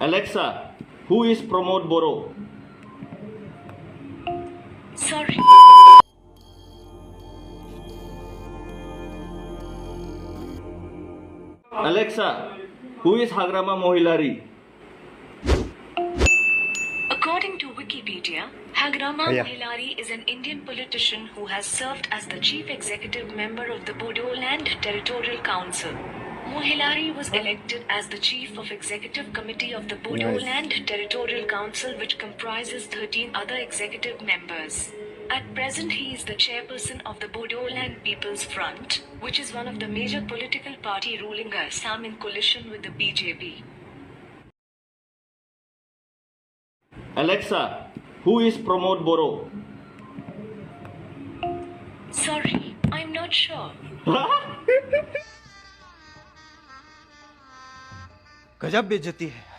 Alexa, who is Pramod Boro? Sorry. Alexa, who is Hagrama Mohilari? According to Wikipedia, Hagrama Mohilari is an Indian politician who has served as the chief executive member of the Bodoland Territorial Council. Mohilari was elected as the chief of executive committee of the Bodoland Territorial Council, which comprises 13 other executive members. At present, he is the chairperson of the Bodoland People's Front, which is one of the major political party ruling Assam in coalition with the BJP. Alexa, who is Pramod Boro? Sorry, I'm not sure. गजब बेइज्जती है।